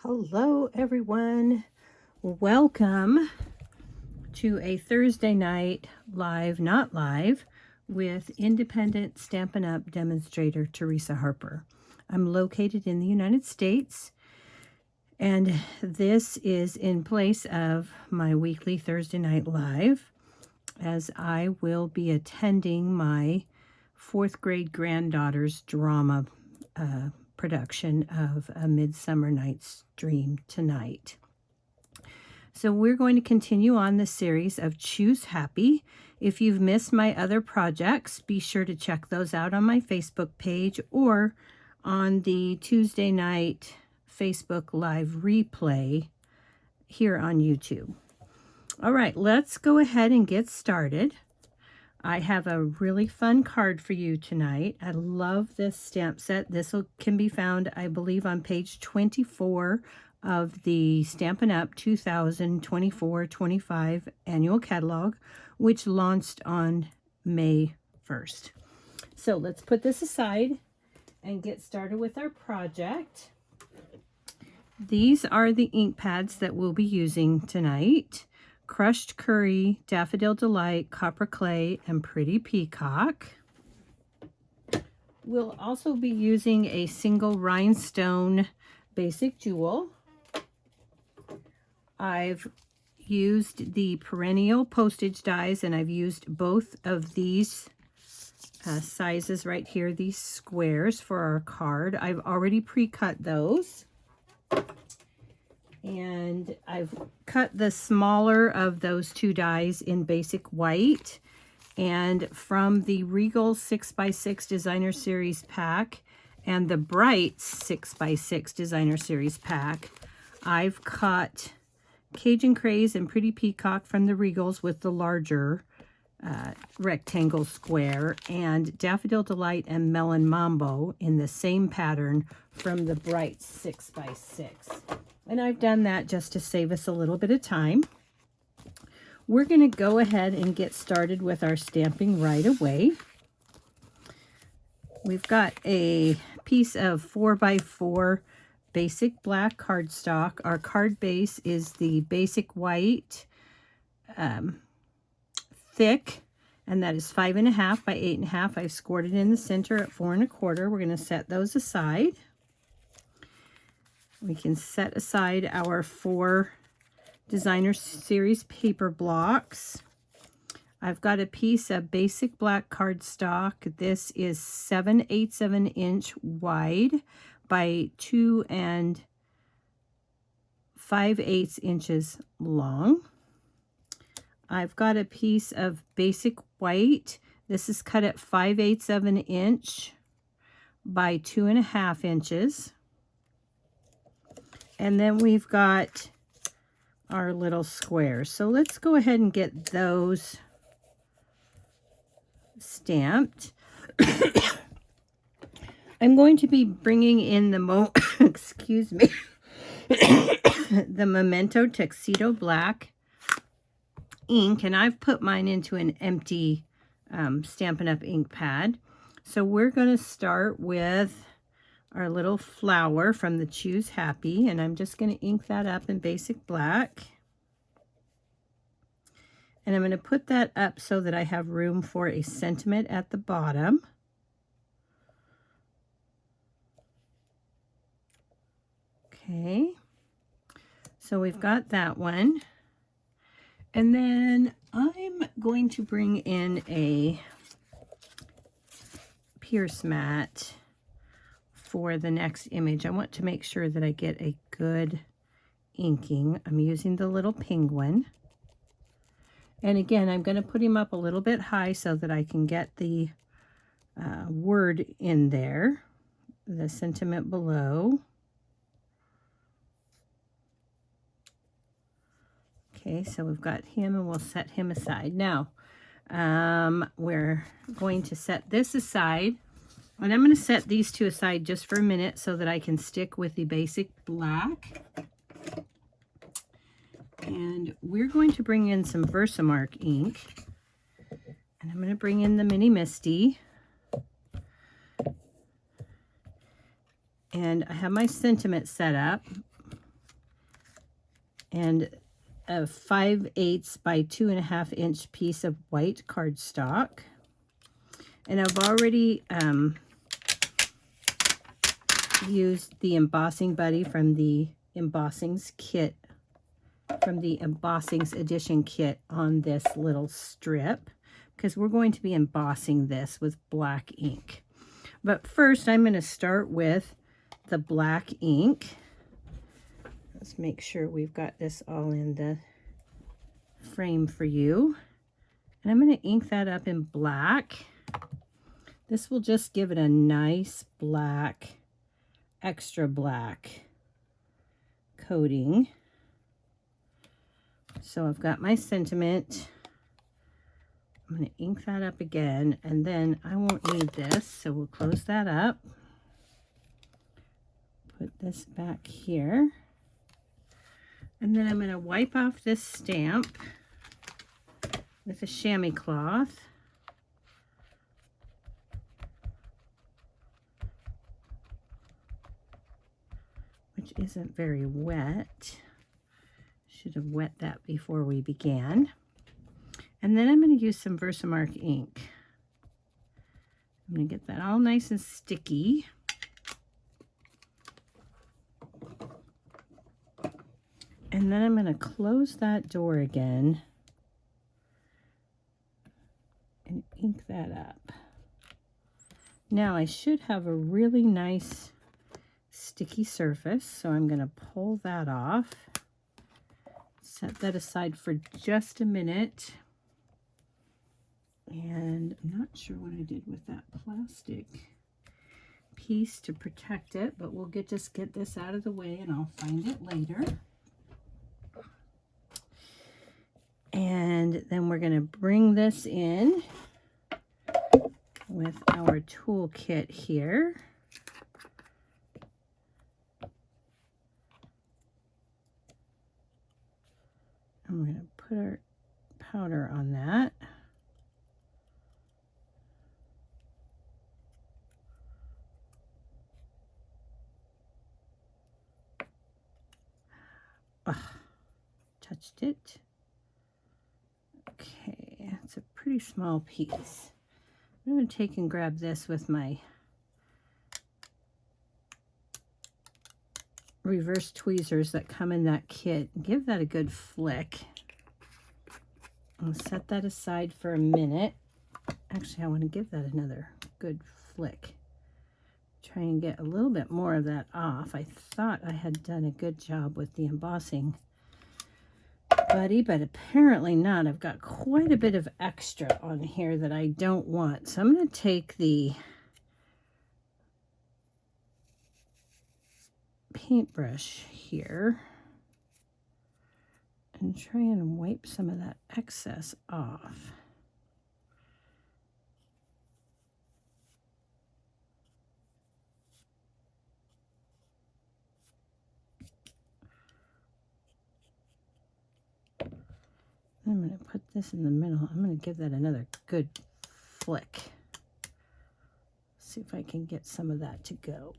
Hello, everyone. Welcome to a Thursday night live, not live, with independent Stampin' Up! Demonstrator Teresa Harper. I'm located in the United States, and this is in place of my weekly Thursday night live, as I will be attending my fourth grade granddaughter's drama production of A Midsummer Night's Dream tonight. So we're going to continue on the series of Choose Happy. If you've missed my other projects, be sure to check those out on my Facebook page or on the Tuesday night Facebook Live replay here on YouTube. All right, let's go ahead and get started. I have a really fun card for you tonight. I love this stamp set. This can be found, I believe, on page 24 of the Stampin' Up! 2024-25 annual catalog, which launched on May 1st. So let's put this aside and get started with our project. These are the ink pads that we'll be using tonight. Crushed Curry, Daffodil Delight, Copper Clay, and Pretty Peacock. We'll also be using a single rhinestone basic jewel. I've used the perennial postage dies, and I've used both of these sizes right here, these squares for our card. I've already pre-cut those. And I've cut the smaller of those two dies in basic white. And from the Regal 6x6 Designer Series pack and the Bright 6x6 Designer Series pack, I've cut Cajun Craze and Pretty Peacock from the Regals with the larger rectangle square, and Daffodil Delight and Melon Mambo in the same pattern from the Bright 6x6. And I've done that just to save us a little bit of time. We're going to go ahead and get started with our stamping right away. We've got a piece of 4x4 basic black cardstock. Our card base is the basic white, thick, and that is 5.5 by 8.5. I've scored it in the center at 4.25. We're going to set those aside. We can set aside our 4 Designer Series paper blocks. I've got a piece of basic black cardstock. This is 7/8 of an inch wide by 2 5/8 inches long. I've got a piece of basic white. This is cut at 5/8 of an inch by 2.5 inches. And then we've got our little squares. So let's go ahead and get those stamped. I'm going to be bringing in the excuse me, the Memento Tuxedo Black ink, and I've put mine into an empty Stampin' Up! Ink pad. So we're going to start with our little flower from the Choose Happy, and I'm just going to ink that up in basic black. And I'm going to put that up so that I have room for a sentiment at the bottom. Okay, so we've got that one. And then I'm going to bring in a Pierce mat for the next image. I want to make sure that I get a good inking. I'm using the little penguin. And again, I'm going to put him up a little bit high so that I can get the word in there, the sentiment below. Okay, so we've got him, and we'll set him aside. Now, we're going to set this aside. And I'm going to set these two aside just for a minute so that I can stick with the basic black. And we're going to bring in some Versamark ink. And I'm going to bring in the Mini Misty. And I have my sentiment set up. and a 5/8 by 2.5 inch piece of white cardstock. And I've already used the embossing buddy from the embossings kit, from the embossings edition kit on this little strip, because we're going to be embossing this with black ink. But first I'm going to start with the black ink. Let's make sure we've got this all in the frame for you. And I'm going to ink that up in black. This will just give it a nice black, extra black coating. So I've got my sentiment. I'm going to ink that up again, and then I won't need this, so we'll close that up. Put this back here. And then I'm going to wipe off this stamp with a chamois cloth. Which isn't very wet. Should have wet that before we began. And then I'm going to use some Versamark ink. I'm going to get that all nice and sticky. And then I'm going to close that door again and ink that up. Now I should have a really nice sticky surface, so I'm going to pull that off. Set that aside for just a minute. And I'm not sure what I did with that plastic piece to protect it, but we'll just get this out of the way and I'll find it later. And then we're going to bring this in with our toolkit here. And we're going to put our powder on that. Touched it. Okay, it's a pretty small piece. I'm going to take and grab this with my reverse tweezers that come in that kit. Give that a good flick. I'll set that aside for a minute. Actually, I want to give that another good flick. Try and get a little bit more of that off. I thought I had done a good job with the embossing buddy, but apparently not. I've got quite a bit of extra on here that I don't want. So I'm going to take the paintbrush here and try and wipe some of that excess off. I'm going to put this in the middle. I'm going to give that another good flick. See if I can get some of that to go.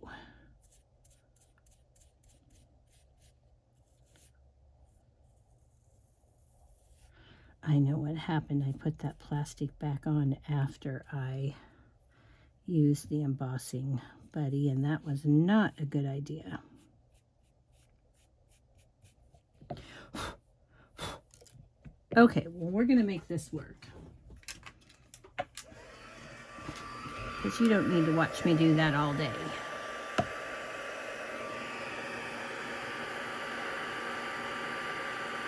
I know what happened. I put that plastic back on after I used the embossing buddy, and that was not a good idea. Okay, well, we're going to make this work. Because you don't need to watch me do that all day.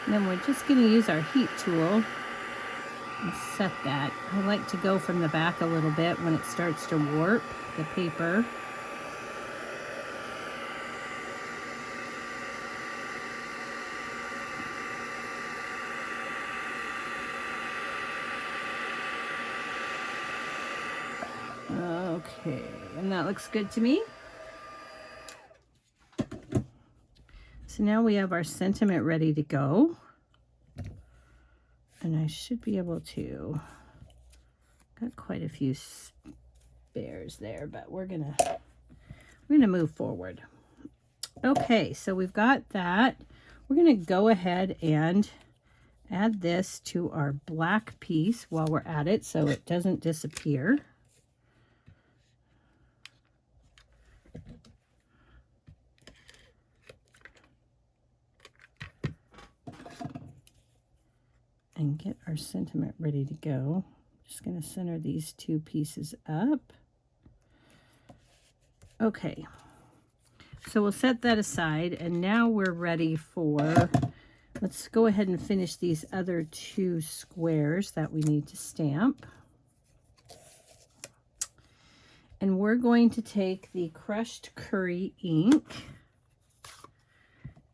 And then we're just going to use our heat tool and set that. I like to go from the back a little bit when it starts to warp the paper. Okay, and that looks good to me. So now we have our sentiment ready to go. And I should be able to, got quite a few spares there, but we're gonna move forward. Okay, so we've got that. we're going to go ahead and add this to our black piece while we're at it so it doesn't disappear. And get our sentiment ready to go. Just going to center these two pieces up. Okay, so we'll set that aside, and now we're ready for, let's go ahead and finish these other two squares that we need to stamp. And we're going to take the crushed curry ink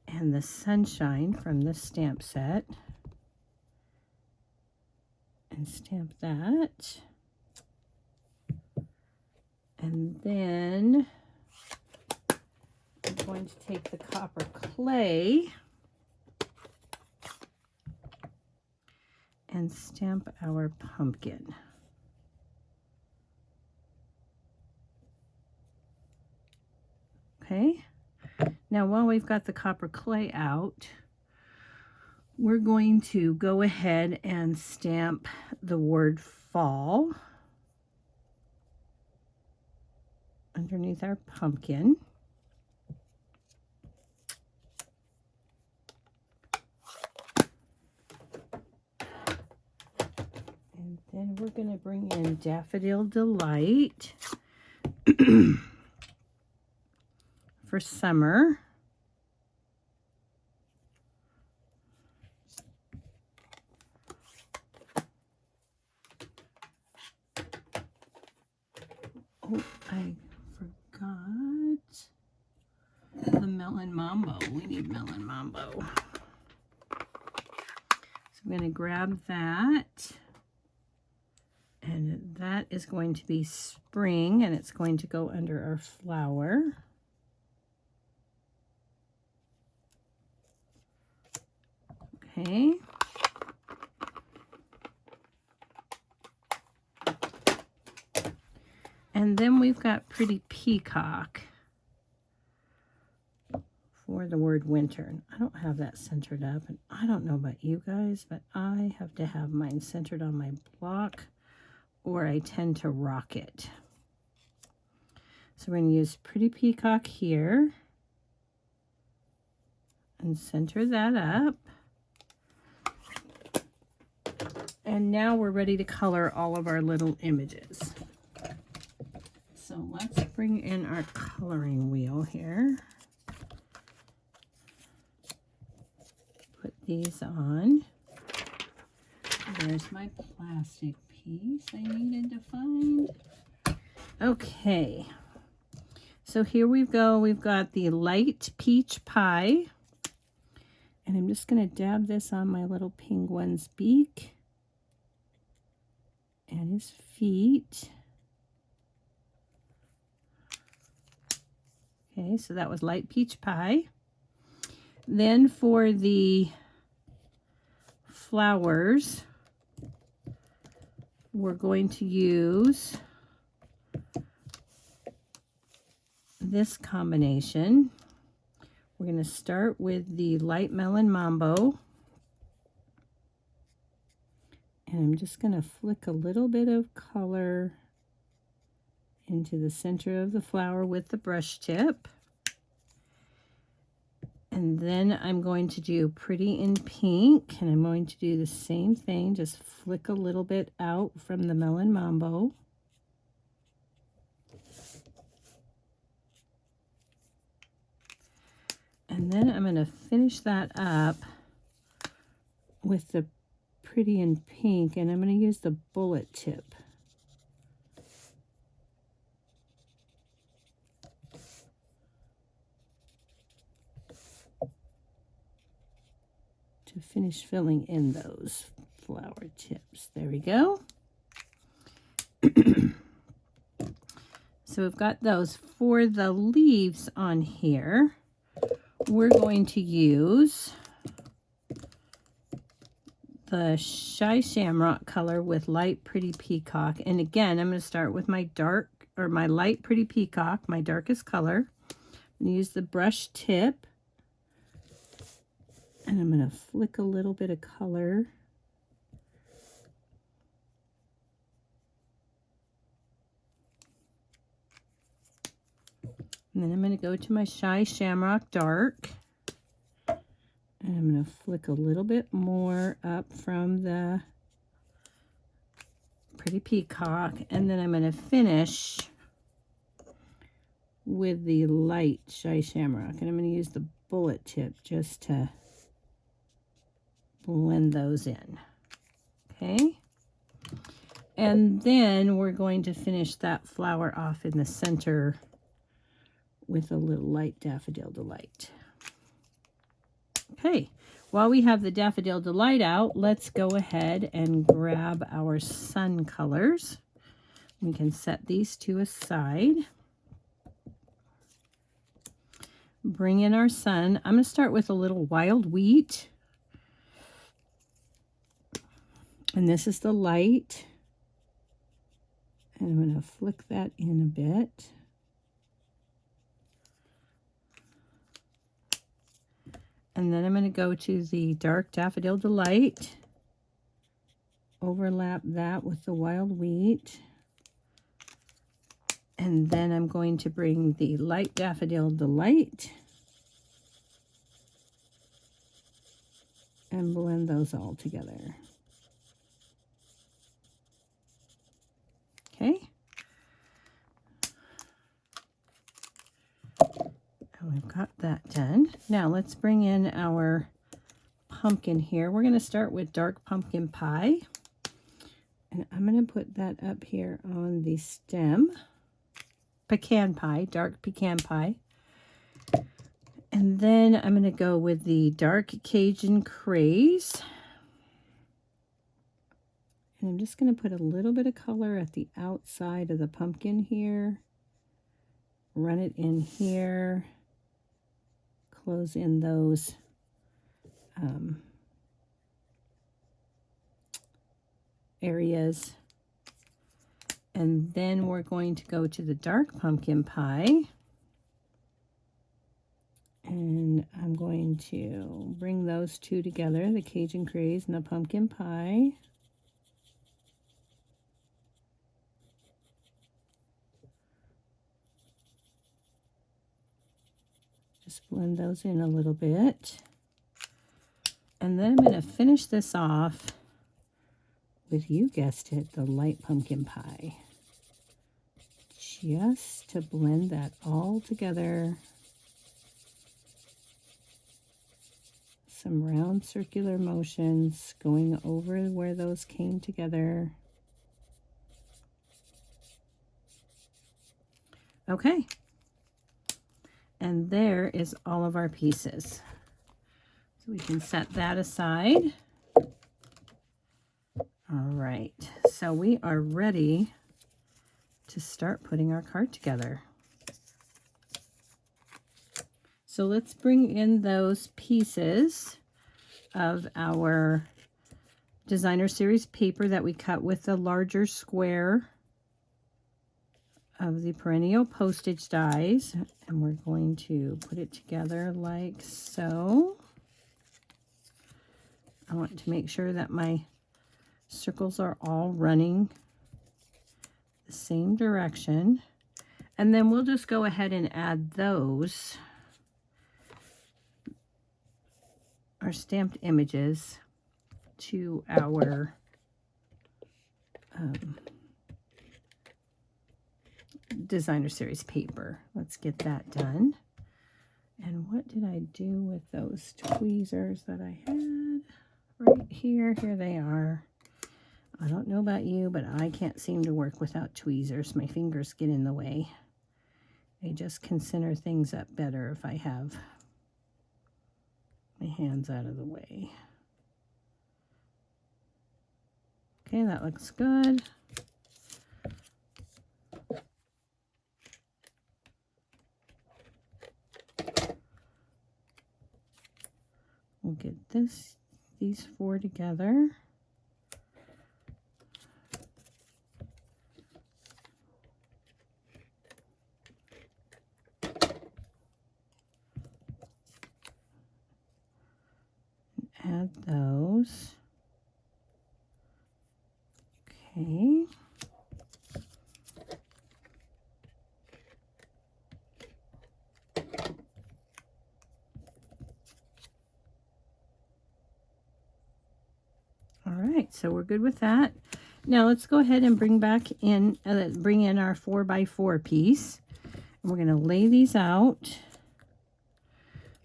and the sunshine from this stamp set and stamp that. And then I'm going to take the copper clay and stamp our pumpkin. Okay, now while we've got the copper clay out, we're going to go ahead and stamp the word fall underneath our pumpkin. And then we're going to bring in Daffodil Delight for summer. Oh, I forgot the Melon Mambo. We need Melon Mambo. So I'm going to grab that. And that is going to be spring, and it's going to go under our flower. Okay. And then we've got Pretty Peacock for the word winter. I don't have that centered up, and I don't know about you guys, but I have to have mine centered on my block, or I tend to rock it. So we're going to use Pretty Peacock here and center that up. And now we're ready to color all of our little images. So let's bring in our coloring wheel here. Put these on. There's my plastic piece I needed to find. Okay. So here we go. We've got the light peach pie. And I'm just going to dab this on my little penguin's beak and his feet. Okay, so that was light peach pie. Then for the flowers, we're going to use this combination. We're going to start with the light melon mambo. And I'm just going to flick a little bit of color into the center of the flower with the brush tip. And then I'm going to do Pretty in Pink, and I'm going to do the same thing, just flick a little bit out from the Melon Mambo. And then I'm going to finish that up with the Pretty in Pink, and I'm going to use the bullet tip. To finish filling in those flower tips. There we go. So we've got those. For the leaves on here, we're going to use the Shy Shamrock color with light Pretty Peacock. And again, I'm going to start with my dark, or my light Pretty Peacock, my darkest color. I'm going to use the brush tip And I'm going to flick a little bit of color. And then I'm going to go to my Shy Shamrock Dark. And I'm going to flick a little bit more up from the Pretty Peacock. And then I'm going to finish with the light Shy Shamrock. And I'm going to use the bullet tip just to blend those in. Okay. And then we're going to finish that flower off in the center with a little light Daffodil Delight. Okay, while we have the Daffodil Delight out, let's go ahead and grab our sun colors. We can set these to a side. Bring in our sun. I'm going to start with a little Wild Wheat. And this is the light. And I'm going to flick that in a bit. And then I'm going to go to the dark Daffodil Delight. Overlap that with the Wild Wheat. And then I'm going to bring the light Daffodil Delight and blend those all together. Okay. And we've got that done. Now let's bring in our pumpkin here. We're going to start with dark pumpkin pie. And I'm going to put that up here on the stem. Pecan pie, dark pecan pie. And then I'm going to go with the dark Cajun Craze. And I'm just going to put a little bit of color at the outside of the pumpkin here. Run it in here. Close in those areas. And then we're going to go to the dark pumpkin pie. And I'm going to bring those two together, the Cajun Craze and the pumpkin pie. Just blend those in a little bit. And then I'm going to finish this off with, you guessed it, the light pumpkin pie. Just to blend that all together. Some round circular motions going over where those came together. Okay. And there is all of our pieces. So we can set that aside. All right, so we are ready to start putting our card together. So let's bring in those pieces of our designer series paper that we cut with the larger square of the perennial postage dies, and we're going to put it together like so. I want to make sure that my circles are all running the same direction, and then we'll just go ahead and add those, our stamped images, to our designer series paper. Let's get that done. And what did I do with those tweezers that I had right here? Here they are. I don't know about you, but I can't seem to work without tweezers. My fingers get in the way. I just can center things up better if I have my hands out of the way. Okay, that looks good. We'll get these four together. add those. Okay. All right, so we're good with that. Now let's go ahead and bring in our 4x4 piece. And we're going to lay these out.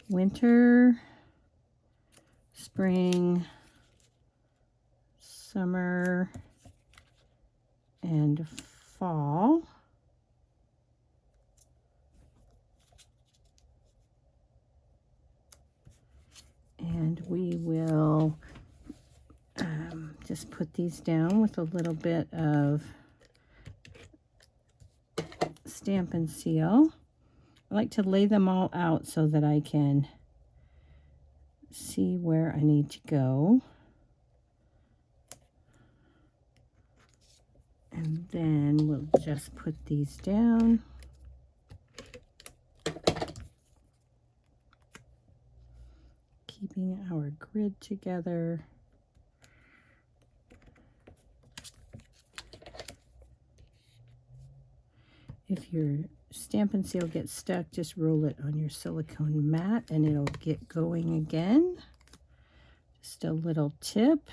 Winter, spring, summer, and fall. And we will just put these down with a little bit of Stampin' Seal. I like to lay them all out so that I can see where I need to go. And then we'll just put these down. Keeping our grid together. If your Stampin' Seal gets stuck, just roll it on your silicone mat and it'll get going again. Just a little tip.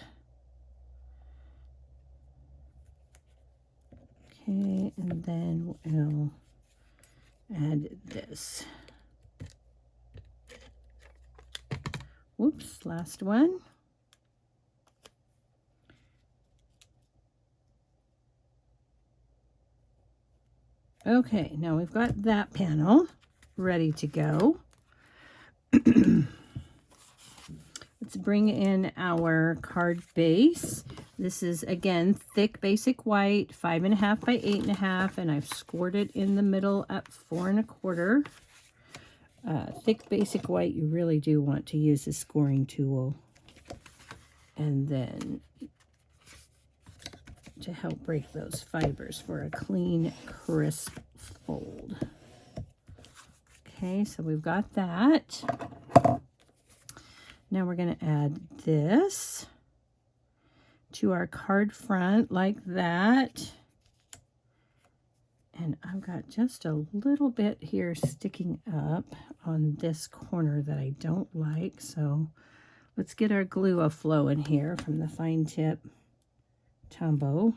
Okay, and then we'll add this. Whoops, last one. Okay, now we've got that panel ready to go. Let's bring in our card base. This is, again, thick basic white, 5.5 by 8.5, and I've scored it in the middle at 4 1/4. Thick basic white, you really do want to use a scoring tool. And then to help break those fibers for a clean, crisp fold. Okay, so we've got that. Now we're going to add this to our card front like that. And I've got just a little bit here sticking up on this corner that I don't like. So let's get our glue a-flow in here from the fine tip Tombow.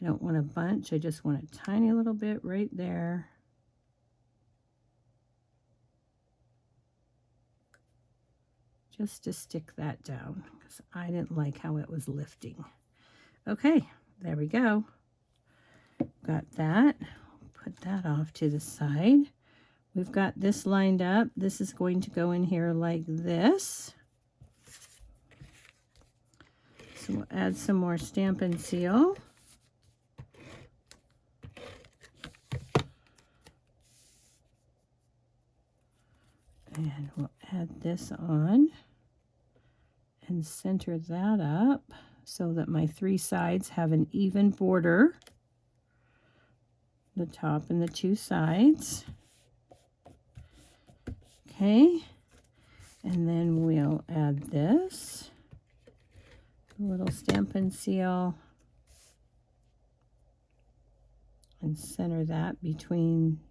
I don't want a bunch, I just want a tiny little bit right there. Just to stick that down, because I didn't like how it was lifting. Okay, there we go. Got that. Put that off to the side. We've got this lined up. This is going to go in here like this. So we'll add some more Stampin' Seal. And we'll add this on and center that up so that my 3 sides have an even border. The top and the 2 sides. Okay, and then we'll add this. A little Stampin' Seal. And center that between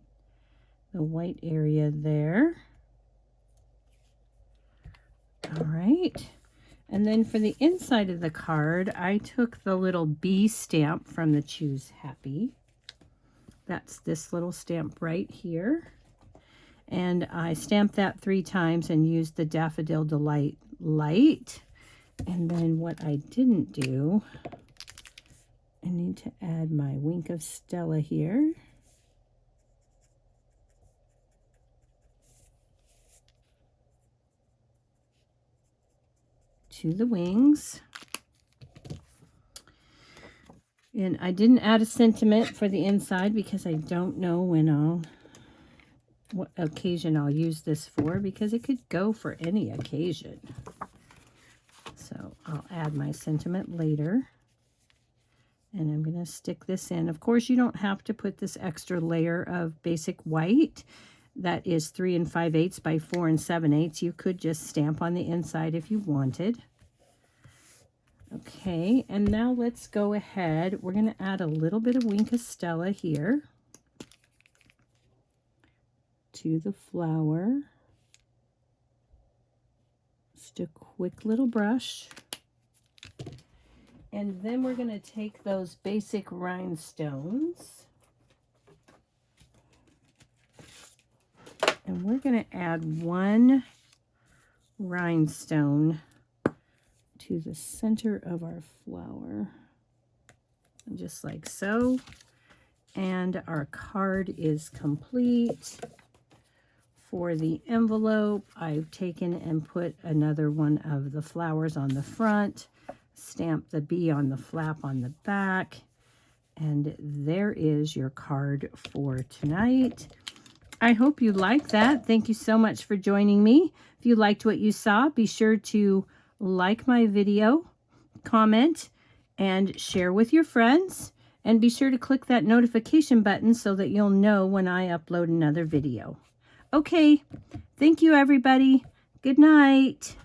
the white area there. All right, and then for the inside of the card, I took the little bee stamp from the Choose Happy. That's this little stamp right here. And I stamped that 3 times and used the Daffodil Delight light. And then what I didn't do, I need to add my Wink of Stella here. To the wings. And I didn't add a sentiment for the inside because I don't know what occasion I'll use this for, because it could go for any occasion. So I'll add my sentiment later. And I'm going to stick this in. Of course, you don't have to put this extra layer of basic white. that is 3 5/8 by 4 7/8. You could just stamp on the inside if you wanted. Okay, and now let's go ahead. We're going to add a little bit of Wink of Stella here to the flower. Just a quick little brush. And then we're going to take those basic rhinestones and we're going to add one rhinestone to the center of our flower, just like so. And our card is complete. For the envelope, I've taken and put another one of the flowers on the front, stamp the bee on the flap on the back, and there is your card for tonight. I hope you liked that. Thank you so much for joining me. If you liked what you saw, be sure to like my video, comment, and share with your friends. And be sure to click that notification button so that you'll know when I upload another video. Okay, thank you everybody. Good night.